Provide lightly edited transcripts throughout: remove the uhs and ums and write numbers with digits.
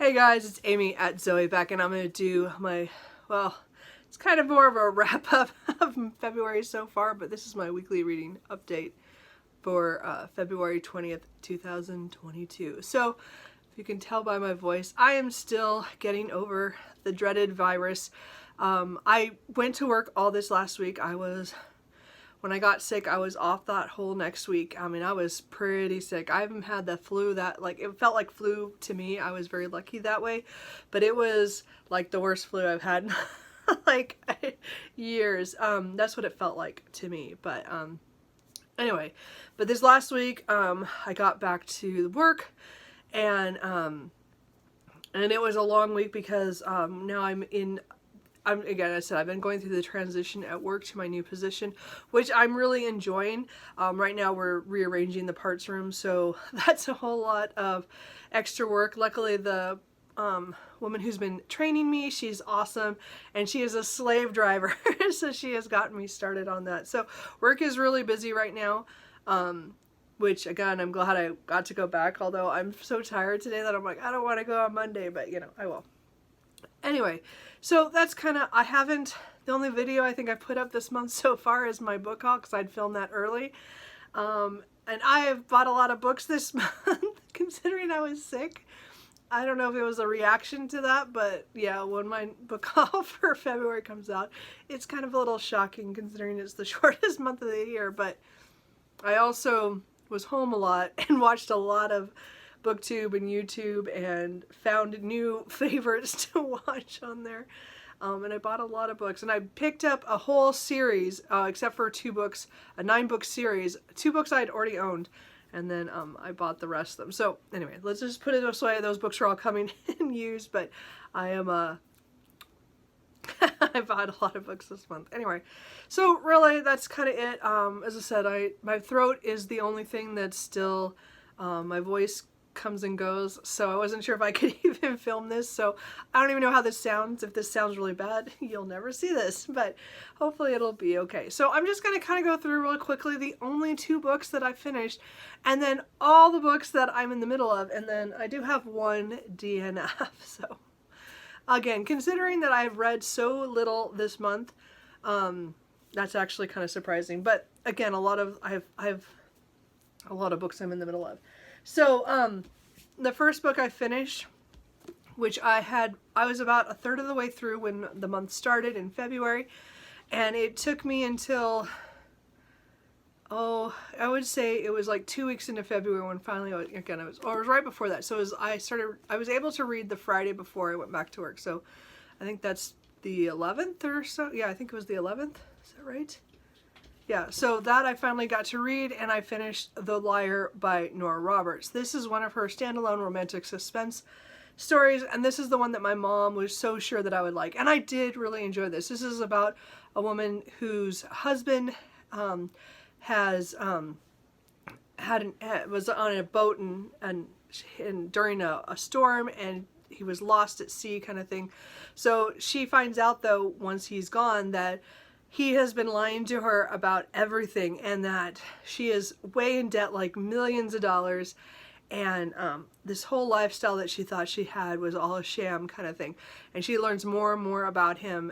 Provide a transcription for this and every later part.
Hey guys, it's Amy at Zoe back, and I'm going to do my, well, it's kind of more of a wrap up of February so far, but this is my weekly reading update for February 20th, 2022. So, if you can tell by my voice, I am still getting over the dreaded virus. I went to work all this last week. When I got sick, I was off that whole next week. I mean, I was pretty sick. I haven't had the flu that, like, it felt like flu to me. I was very lucky that way. But it was, like, the worst flu I've had in, like, years. That's what it felt like to me. But, anyway. But this last week, I got back to work. And it was a long week because, now again, I said, I've been going through the transition at work to my new position, which I'm really enjoying. Right now we're rearranging the parts room, so that's a whole lot of extra work. Luckily, the woman who's been training me, she's awesome, and she is a slave driver, so she has gotten me started on that. So work is really busy right now, which, again, I'm glad I got to go back, although I'm so tired today that I'm like, I don't want to go on Monday, but, you know, I will. Anyway, so that's kind of, the only video I think I put up this month so far is my book haul, because I'd filmed that early. And I have bought a lot of books this month, considering I was sick. I don't know if it was a reaction to that, but yeah, when my book haul for February comes out, it's kind of a little shocking considering it's the shortest month of the year. But I also was home a lot and watched a lot of BookTube and YouTube and found new favorites to watch on there. And I bought a lot of books, and I picked up a whole series, except for 2 books, a 9-book series, 2 books I'd already owned, and then I bought the rest of them. So anyway, let's just put it this way, those books are all coming in used, but I am I bought a lot of books this month. Anyway, so really that's kind of it. As I said, my throat is the only thing that's still, my voice comes and goes, so I wasn't sure if I could even film this, so I don't even know how this sounds. If this sounds really bad, you'll never see this, but hopefully it'll be okay. So I'm just going to kind of go through really quickly the only 2 books that I finished, and then all the books that I'm in the middle of, and then I do have 1 DNF. So again, considering that I've read so little this month, that's actually kind of surprising, but again, I have a lot of books I'm in the middle of. So, the first book I finished, which I was about a third of the way through when the month started in February, and it took me until, I would say it was like 2 weeks into February when finally, it was right before that. So I was able to read the Friday before I went back to work. So I think that's the 11th or so. Yeah, I think it was the 11th. Is that right? Yeah, so that I finally got to read, and I finished The Liar by Nora Roberts. This is one of her standalone romantic suspense stories, and this is the one that my mom was so sure that I would like. And I did really enjoy this. This is about a woman whose husband was on a boat and during a storm, and he was lost at sea kind of thing. So she finds out, though, once he's gone, that he has been lying to her about everything, and that she is way in debt, like millions of dollars, and this whole lifestyle that she thought she had was all a sham kind of thing. And she learns more and more about him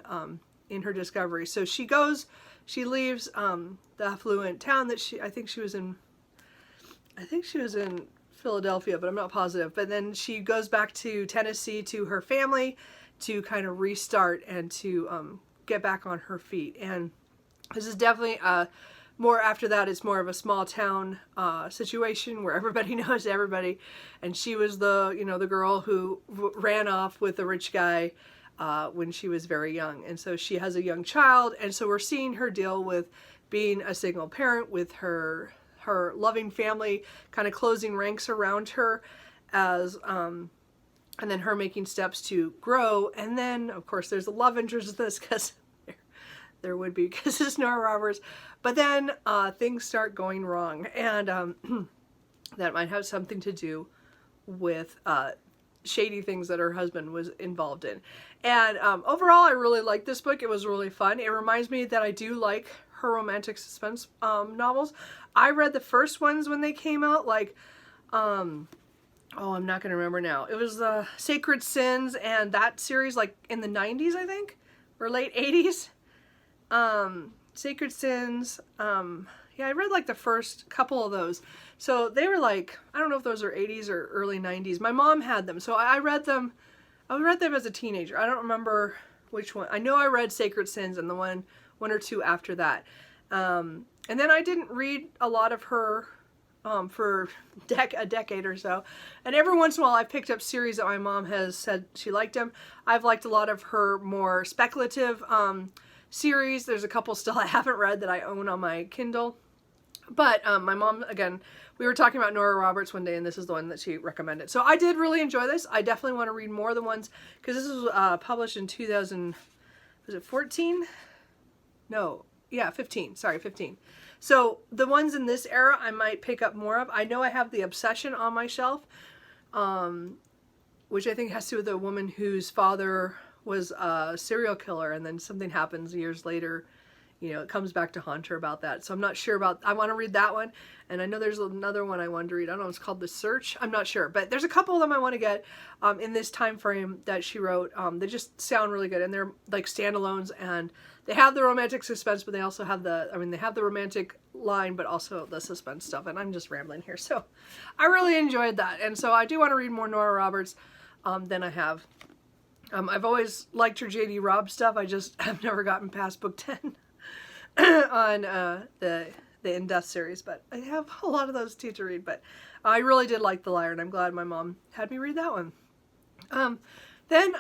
in her discovery. So she leaves the affluent town that I think she was in Philadelphia, but I'm not positive. But then she goes back to Tennessee to her family to kind of restart and to get back on her feet. And this is definitely more after that. It's more of a small town situation where everybody knows everybody, and she was the girl who ran off with a rich guy when she was very young, and so she has a young child, and so we're seeing her deal with being a single parent, with her loving family kind of closing ranks around her as and then her making steps to grow. And then, of course, there's a love interest in this, because there would be, because it's Nora Roberts. But then things start going wrong, and that might have something to do with shady things that her husband was involved in. And overall, I really liked this book. It was really fun. It reminds me that I do like her romantic suspense novels. I read the first ones when they came out, like oh, I'm not going to remember now. It was the Sacred Sins and that series, like in the 90s, I think, or late 80s. Sacred Sins. Yeah, I read like the first couple of those. So they were like, I don't know if those are 80s or early 90s. My mom had them, so I read them. I read them as a teenager. I don't remember which one. I know I read Sacred Sins and the one or two after that. And then I didn't read a lot of her for a decade or so. And every once in a while I picked up series that my mom has said she liked them. I've liked a lot of her more speculative series. There's a couple still I haven't read that I own on my Kindle. But my mom, again, we were talking about Nora Roberts one day, and this is the one that she recommended. So I did really enjoy this. I definitely want to read more of the ones, because this was published in 2000, was it 14? No, yeah, 15. Sorry, 15. So the ones in this era I might pick up more of. I know I have The Obsession on my shelf, which I think has to do with a woman whose father was a serial killer, and then something happens years later. You know, it comes back to haunt her about that. So I'm not sure about, I want to read that one. And I know there's another one I wanted to read. I don't know, it's called The Search. I'm not sure. But there's a couple of them I want to get in this time frame that she wrote. They just sound really good. And they're like standalones, and they have the romantic suspense, but they also have they have the romantic line, but also the suspense stuff. And I'm just rambling here. So I really enjoyed that. And so I do want to read more Nora Roberts than I have. I've always liked her J.D. Robb stuff. I just have never gotten past book 10. On the In Death series, but I have a lot of those too to read. But I really did like The Liar, and I'm glad my mom had me read that one. Then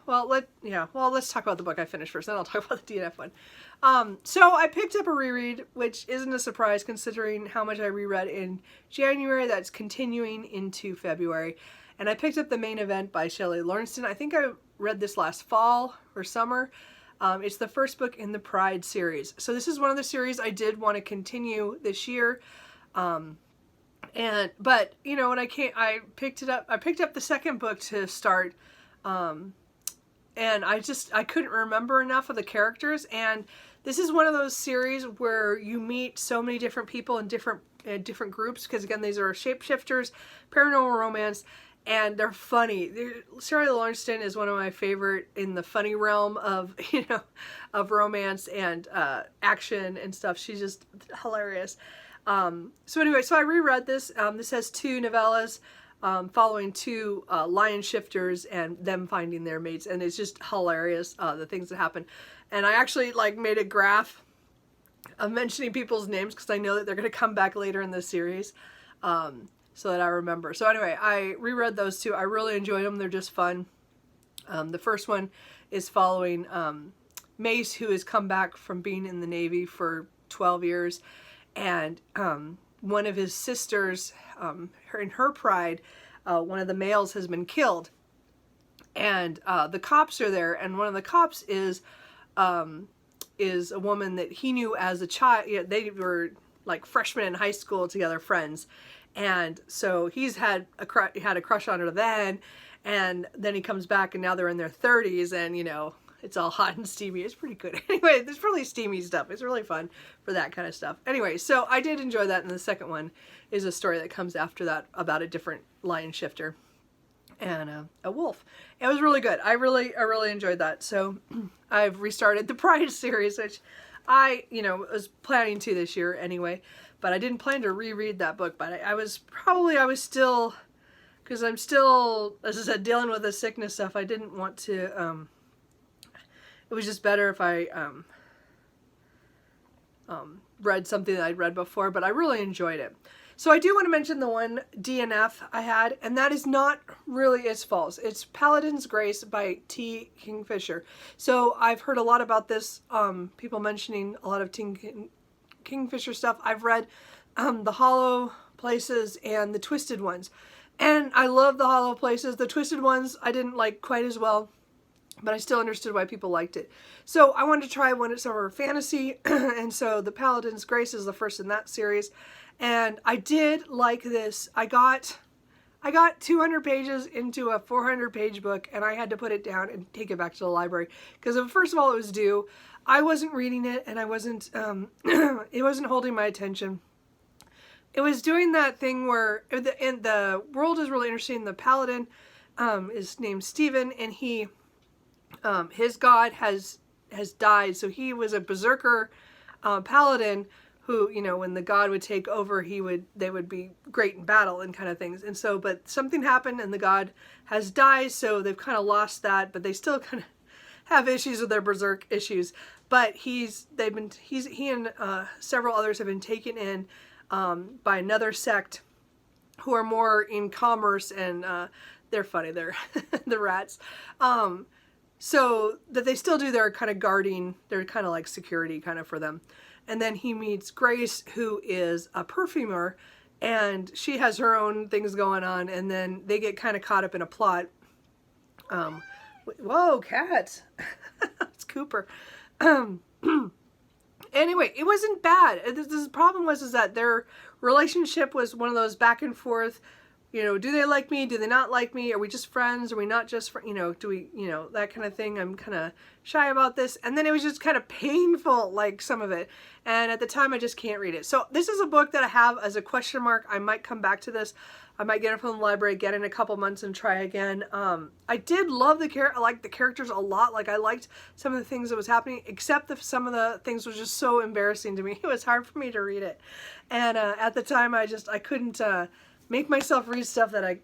let's talk about the book I finished first, then I'll talk about the DNF one. So I picked up a reread, which isn't a surprise considering how much I reread in January. That's continuing into February, and I picked up The Main Event by Shelley Lawrenston. I think I read this last fall or summer. It's the first book in the Pride series. So this is one of the series I did want to continue this year. But you know, when I picked it up, I picked up the second book to start. And I couldn't remember enough of the characters. And this is one of those series where you meet so many different people in different groups. Because again, these are shapeshifters, paranormal romance. And they're funny. Shelley Lawrenston is one of my favorite in the funny realm of, of romance and action and stuff. She's just hilarious. So anyway, so I reread this. This has two novellas following two lion shifters and them finding their mates. And it's just hilarious, the things that happen. And I actually made a graph of mentioning people's names because I know that they're going to come back later in the series. So that I remember. So anyway, I reread those two. I really enjoyed them. They're just fun. The first one is following Mace, who has come back from being in the Navy for 12 years. And one of his sisters, in her pride, one of the males has been killed. And the cops are there. And one of the cops is a woman that he knew as a child. Yeah, they were like freshmen in high school together, friends. And so he's had a crush on her then, and then he comes back and now they're in their 30s and, it's all hot and steamy. It's pretty good. Anyway, there's really steamy stuff. It's really fun for that kind of stuff. Anyway, so I did enjoy that, and the second one is a story that comes after that about a different lion shifter and a wolf. It was really good. I really enjoyed that. So I've restarted the Pride series, which I, was planning to this year anyway. But I didn't plan to reread that book. But I was still, because I'm still, as I said, dealing with the sickness stuff. I didn't want to, it was just better if I read something that I'd read before. But I really enjoyed it. So I do want to mention the one DNF I had, and that is not really its fault. It's Paladin's Grace by T. Kingfisher. So I've heard a lot about this, people mentioning a lot of Kingfisher stuff. I've read the Hollow Places and the Twisted Ones, and I love the Hollow Places. The Twisted Ones I didn't like quite as well, but I still understood why people liked it. So I wanted to try one at Summer Fantasy, and so the Paladin's Grace is the first in that series, and I did like this. I got 200 pages into a 400-page book, and I had to put it down and take it back to the library because first of all it was due. I wasn't reading it, and I wasn't, it wasn't holding my attention. it was doing that thing where the world is really interesting. The paladin is named Stephen, and he his god has died, so he was a berserker paladin who, you know, when the god would take over, they would be great in battle and kind of things. And so, but something happened and the god has died, so they've kind of lost that, but they still kind of have issues with their berserk issues. But he and several others have been taken in by another sect who are more in commerce, and they're funny. They're the rats. So that they still do their kind of guarding, they're kind of like security kind of for them. And then he meets Grace, who is a perfumer, and she has her own things going on, and then they get kind of caught up in a plot. Whoa, cat. It's Cooper. Anyway, it wasn't bad. The problem was that their relationship was one of those back and forth, you know, do they like me? Do they not like me? Are we just friends? Are we not just friends? You know, do we, you know, that kind of thing. I'm kind of shy about this. And then it was just kind of painful, like some of it. And at the time, I just can't read it. So this is a book that I have as a question mark. I might come back to this. I might get it from the library, get it in a couple months and try again. I did love I liked the characters a lot. Like, I liked some of the things that was happening, except that some of the things was just so embarrassing to me. It was hard for me to read it. And at the time, I couldn't make myself read stuff that I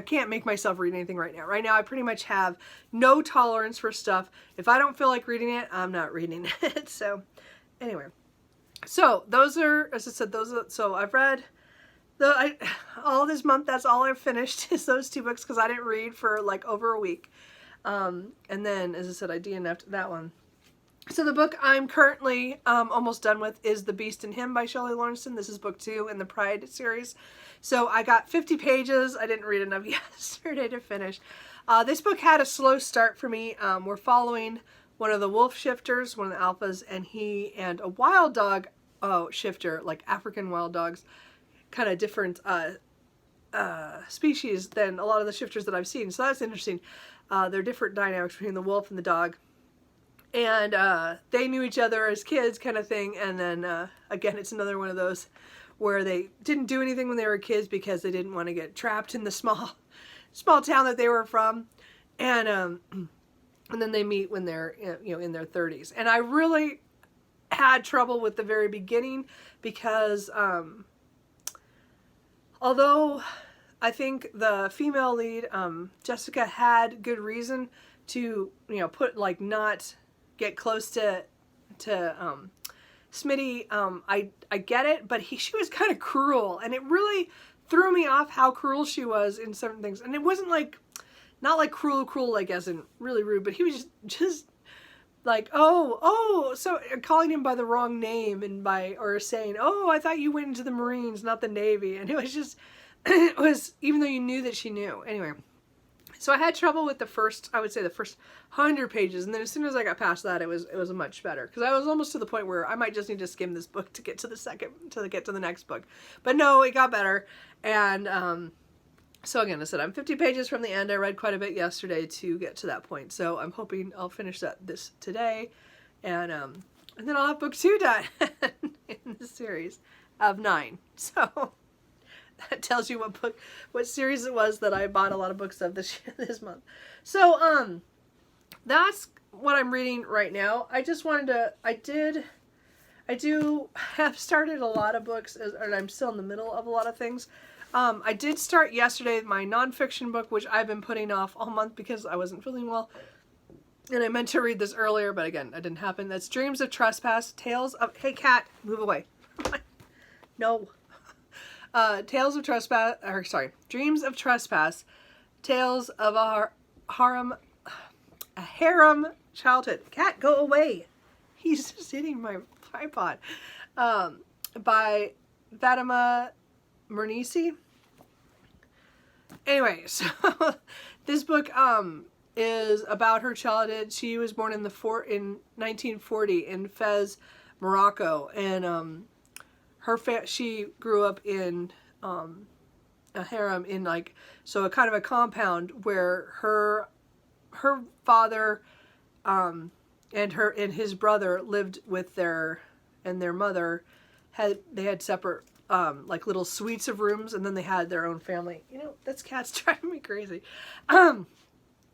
can't make myself read anything right now. Right now, I pretty much have no tolerance for stuff. If I don't feel like reading it, I'm not reading it. So, anyway. So, those are, as I said, so I've read, all this month, that's all I've finished is those two books, because I didn't read for like over a week. And then, as I said, I DNF'd that one. So the book I'm currently almost done with is The Beast and Him by Shelley Lawrenson. This is book 2 in the Pride series. So I got 50 pages. I didn't read enough yesterday to finish. This book had a slow start for me. We're following one of the wolf shifters, one of the alphas, and he and a wild dog shifter, like African wild dogs, kind of different species than a lot of the shifters that I've seen. So that's interesting. There are different dynamics between the wolf and the dog. And they knew each other as kids, kind of thing. And then, again, it's another one of those where they didn't do anything when they were kids because they didn't want to get trapped in the small town that they were from. And then they meet when they're, you know, in their 30s. And I really had trouble with the very beginning because although I think the female lead, Jessica, had good reason to, you know, not get close to Smitty. I get it, but she was kind of cruel, and it really threw me off how cruel she was in certain things. And it wasn't like, not like cruel, like as in really rude, but he was just like, so calling him by the wrong name or saying, oh, I thought you went into the Marines, not the Navy. And it was just, it was, even though you knew that she knew. Anyway. So I had trouble with I would say the first 100 pages, and then as soon as I got past that, it was much better, because I was almost to the point where I might just need to skim this book to get to the next book. But no, it got better, and so again, I said I'm 50 pages from the end. I read quite a bit yesterday to get to that point, so I'm hoping I'll finish this today, and then I'll have book 2 done in the series of 9. So. That tells you what series it was that I bought a lot of books of this month. So, that's what I'm reading right now. I just wanted to, I do have started a lot of books, and I'm still in the middle of a lot of things. I did start yesterday my nonfiction book, which I've been putting off all month because I wasn't feeling well. And I meant to read this earlier, but again, that didn't happen. That's Dreams of Trespass, hey cat, move away. No. Dreams of Trespass, Tales of a Harem Childhood. Cat, go away. He's just hitting my tripod. By Fatima Mernissi. Anyway, so this book is about her childhood. She was born in 1940 in Fez, Morocco, and she grew up in a harem in a kind of a compound where her father and his brother lived with their mother they had separate like little suites of rooms, and then they had their own family. You know, this cat's driving me crazy.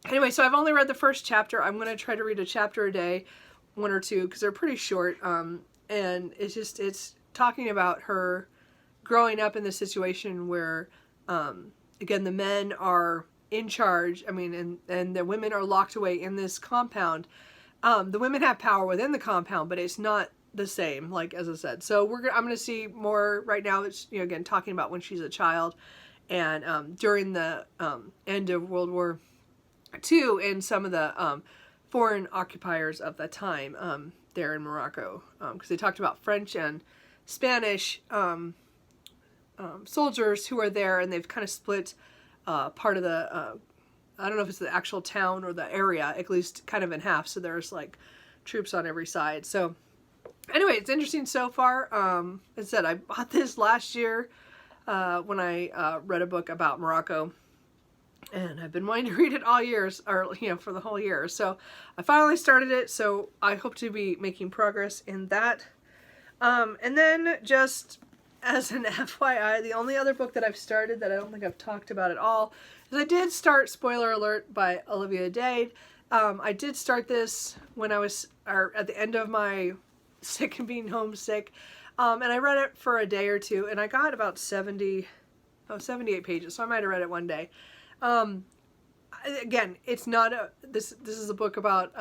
Anyway, so I've only read the first chapter. I'm going to try to read a chapter a day, one or two, because they're pretty short. And it's talking about her growing up in this situation where, again, the men are in charge. I mean, and the women are locked away in this compound. The women have power within the compound, but it's not the same, like, as I said. So I'm going to see more right now. It's, you know, again, talking about when she's a child and during the end of World War II and some of the foreign occupiers of that time there in Morocco, because they talked about French and Spanish soldiers who are there, and they've kind of split part of the I don't know if it's the actual town or the area, at least kind of in half, so there's like troops on every side. So anyway, it's interesting so far. As I said, I bought this last year when I read a book about Morocco, and I've been wanting to read it all years, or, you know, for the whole year. So I finally started it, so I hope to be making progress in that. And then just as an FYI, the only other book that I've started that I don't think I've talked about at all is I did start Spoiler Alert by Olivia Dade. I did start this when I was at the end of my sick and being homesick. And I read it for a day or two, and I got about 78 pages, so I might have read it one day. Again, it's not this is a book about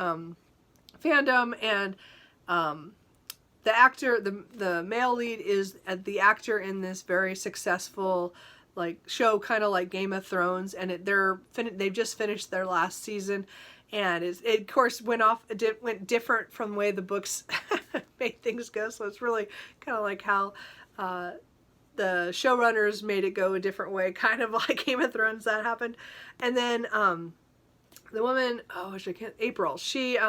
fandom, and the actor, the male lead is the actor in this very successful like show, kind of like Game of Thrones, and they've just finished their last season, and it of course went different from the way the books made things go. So it's really kind of like how the showrunners made it go a different way, kind of like Game of Thrones that happened. And then the woman, April, she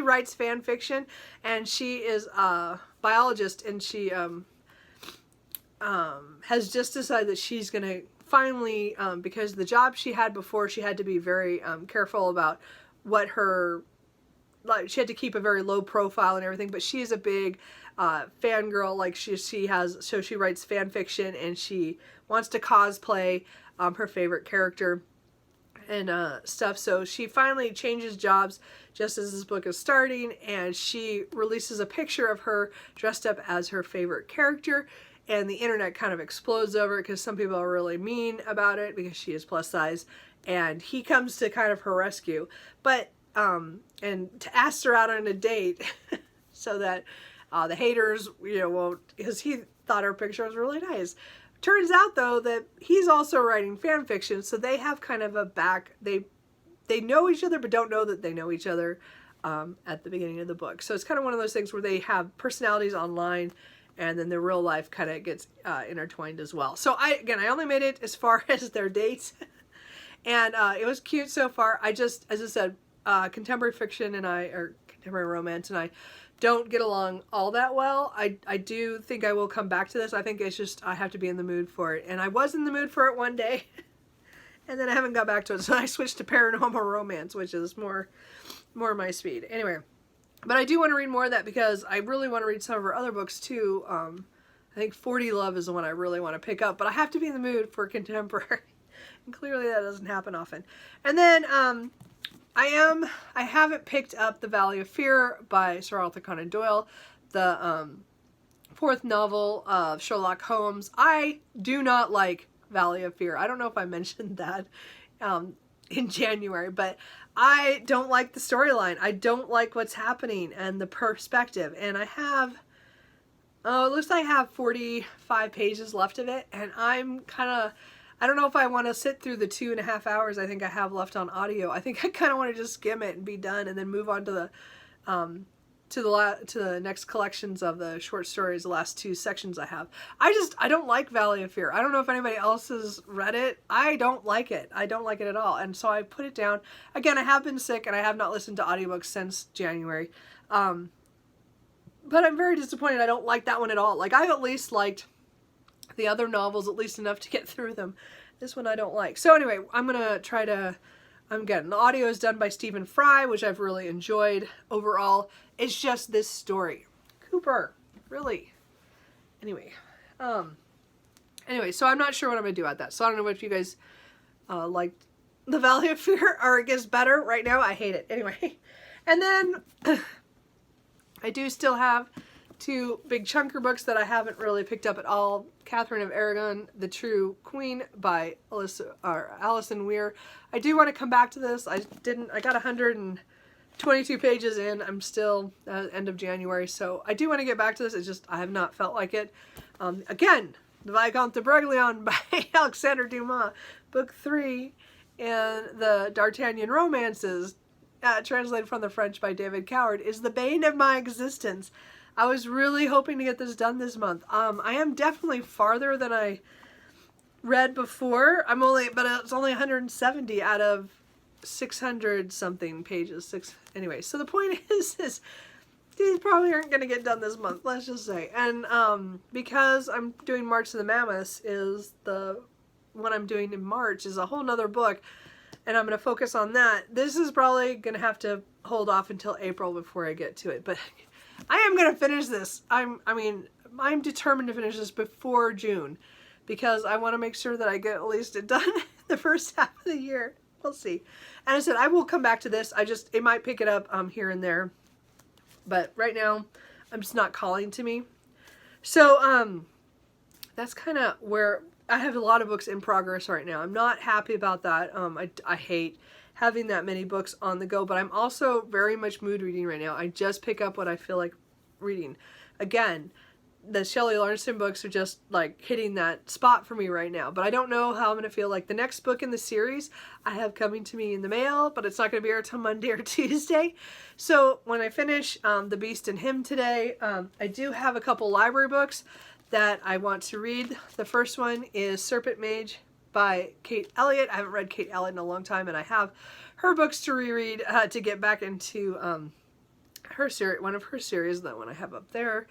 writes fan fiction, and she is a biologist, and she has just decided that she's going to finally, because the job she had before, she had to be very careful about what her, like, she had to keep a very low profile and everything, but she's a big fangirl. Like, she writes fan fiction, and she wants to cosplay her favorite character and stuff. So she finally changes jobs just as this book is starting, and she releases a picture of her dressed up as her favorite character, and the internet kind of explodes over it because some people are really mean about it because she is plus size, and he comes to kind of her rescue, but and to ask her out on a date so that the haters, you know, won't, because he thought her picture was really nice. Turns out, though, that he's also writing fan fiction, so they have kind of they know each other, but don't know that they know each other at the beginning of the book. So it's kind of one of those things where they have personalities online, and then their real life kind of gets intertwined as well. So I only made it as far as their dates, and it was cute so far. As I said, contemporary fiction and contemporary romance and I don't get along all that well. I do think I will come back to this. I think it's just I have to be in the mood for it. And I was in the mood for it one day, and then I haven't got back to it. So I switched to paranormal romance, which is more my speed. Anyway, but I do want to read more of that because I really want to read some of her other books too. I think 40 Love is the one I really want to pick up, but I have to be in the mood for contemporary. And clearly that doesn't happen often. And then I haven't picked up The Valley of Fear by Sir Arthur Conan Doyle, the fourth novel of Sherlock Holmes. I do not like Valley of Fear. I don't know if I mentioned that in January, but I don't like the storyline. I don't like what's happening and the perspective. And it looks like I have 45 pages left of it, and I don't know if I want to sit through the 2.5 hours I think I have left on audio. I think I kind of want to just skim it and be done, and then move on to the next collections of the short stories, the last 2 sections I have. I don't like Valley of Fear. I don't know if anybody else has read it. I don't like it. I don't like it at all. And so I put it down. Again, I have been sick, and I have not listened to audiobooks since January. But I'm very disappointed I don't like that one at all. Like, I at least liked the other novels at least enough to get through them. This one I don't like. So anyway, I'm gonna try to, the audio is done by Stephen Fry, which I've really enjoyed overall. It's just this story. Cooper, really? Anyway, so I'm not sure what I'm going to do about that. So I don't know if you guys liked The Valley of Fear or it gets better. Right now, I hate it. Anyway, and then I do still have 2 big chunker books that I haven't really picked up at all. Catherine of Aragon, The True Queen by Alison Weir. I do want to come back to this. I got 122 pages in. I'm still end of January, so I do want to get back to this. It's just I have not felt like it. Again, The Vicomte de Bragelonne by Alexandre Dumas, book 3, and the D'Artagnan romances, translated from the French by David Coward, is the bane of my existence. I was really hoping to get this done this month. I am definitely farther than I read before. But it's only 170 out of 600 something pages. Anyway, so the point is these probably aren't going to get done this month, let's just say. And because I'm doing March of the Mammoths, is the one I'm doing in March is a whole nother book, and I'm going to focus on that. This is probably going to have to hold off until April before I get to it, but I am going to finish this. I'm determined to finish this before June because I want to make sure that I get at least it done the first half of the year. We'll see. And I said, I will come back to this. It might pick it up here and there. But right now, I'm just not calling to me. So, that's kind of where I have a lot of books in progress right now. I'm not happy about that. I hate having that many books on the go, but I'm also very much mood reading right now. I just pick up what I feel like reading. Again, the Shelley Lawrenson books are just like hitting that spot for me right now, but I don't know how I'm going to feel. Like the next book in the series I have coming to me in the mail, but it's not going to be here until Monday or Tuesday. So when I finish The Beast and Him today, I do have a couple library books that I want to read. The first one is Serpent Mage by Kate Elliott. I haven't read Kate Elliott in a long time, and I have her books to reread to get back into her series, one of her series, that one I have up there,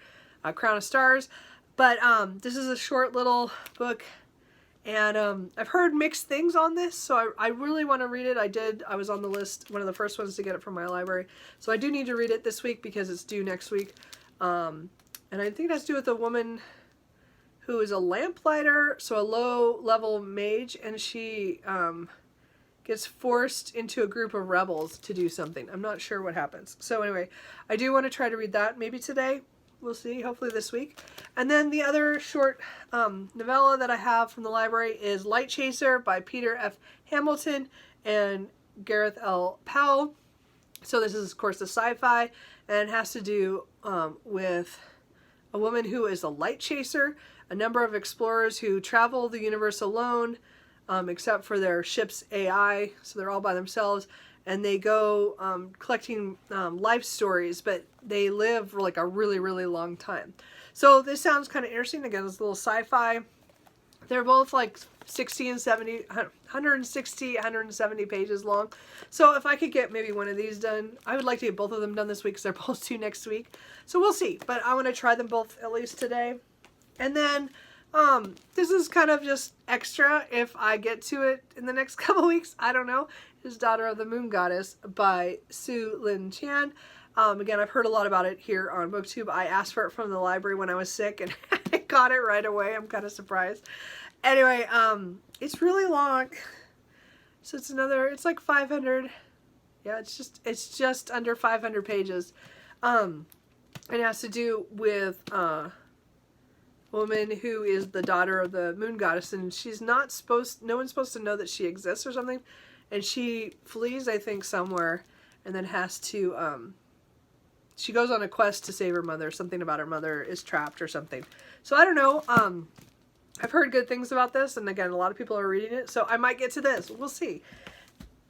Crown of Stars. But this is a short little book, and I've heard mixed things on this, so I really want to read it. I was on the list, one of the first ones to get it from my library, so I do need to read it this week because it's due next week. And I think it has to do with a woman who is a lamplighter, so a low-level mage, and she gets forced into a group of rebels to do something. I'm not sure what happens. So anyway, I do want to try to read that, maybe today. We'll see, hopefully this week. And then the other short novella that I have from the library is Light Chaser by Peter F. Hamilton and Gareth L. Powell. So this is, of course, a sci-fi, and it has to do with a woman who is a light chaser, a number of explorers who travel the universe alone, except for their ship's AI, so they're all by themselves, and they go collecting life stories, but they live for like a really, really long time. So this sounds kind of interesting. Again, it's a little sci-fi. They're both like 60 and 70, 160, 170 pages long. So if I could get maybe one of these done, I would like to get both of them done this week because they're both due next week. So we'll see, but I want to try them both at least today. And then this is kind of just extra if I get to it in the next couple weeks. I don't know. Is Daughter of the Moon Goddess by Su Lin Chan. Again, I've heard a lot about it here on BookTube. I asked for it from the library when I was sick and I got it right away. I'm kind of surprised. Anyway, it's really long. So it's like 500. Yeah, it's just under 500 pages. It has to do with a woman who is the daughter of the moon goddess, and no one's supposed to know that she exists or something, and she flees, I think, somewhere, and then has to, she goes on a quest to save her mother. Something about her mother is trapped or something. So I don't know. I've heard good things about this, and again, a lot of people are reading it, so I might get to this. We'll see.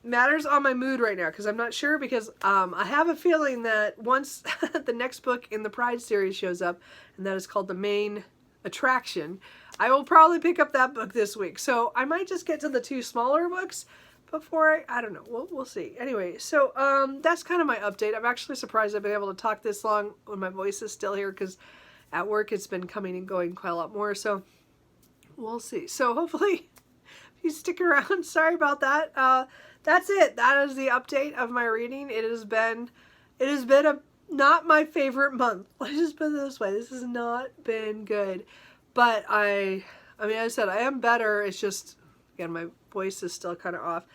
Matters on my mood right now, because I'm not sure, because I have a feeling that once the next book in the Pride series shows up, and that is called The Main Attraction, I will probably pick up that book this week. So I might just get to the two smaller books before I don't know. We'll see. Anyway, so that's kind of my update. I'm actually surprised I've been able to talk this long when my voice is still here, because at work it's been coming and going quite a lot more. So we'll see. So hopefully if you stick around, sorry about that. That's it. That is the update of my reading. It has been not my favorite month. Let's just put it this way. This has not been good. But I mean, as I said, I am better. It's just, again, my voice is still kind of off.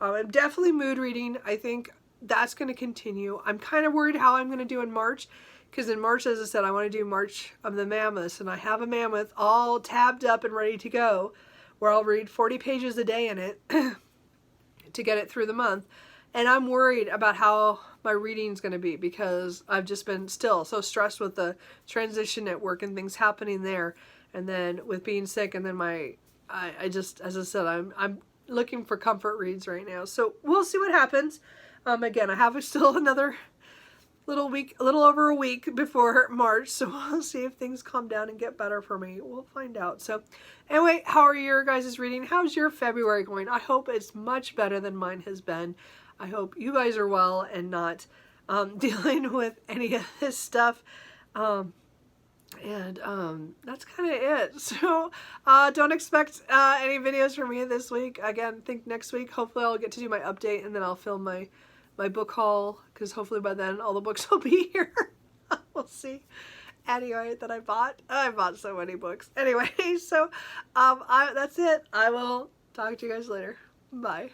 I'm definitely mood reading. I think that's going to continue. I'm kind of worried how I'm going to do in March. Because in March, as I said, I want to do March of the Mammoths. And I have a mammoth all tabbed up and ready to go, where I'll read 40 pages a day in it to get it through the month. And I'm worried about how my reading's going to be, because I've just been still so stressed with the transition at work and things happening there. And then with being sick, and then I just, as I said, I'm looking for comfort reads right now. So we'll see what happens. Again, I have still another little week, a little over a week before March, so we'll see if things calm down and get better for me. We'll find out. So anyway, how are your guys' reading? How's your February going? I hope it's much better than mine has been. I hope you guys are well and not dealing with any of this stuff. That's kind of it. So don't expect any videos from me this week. Again, think next week hopefully I'll get to do my update, and then I'll film my book haul, because hopefully by then all the books will be here. We'll see. Anyway, that I bought so many books. Anyway, so that's it. I will talk to you guys later. Bye.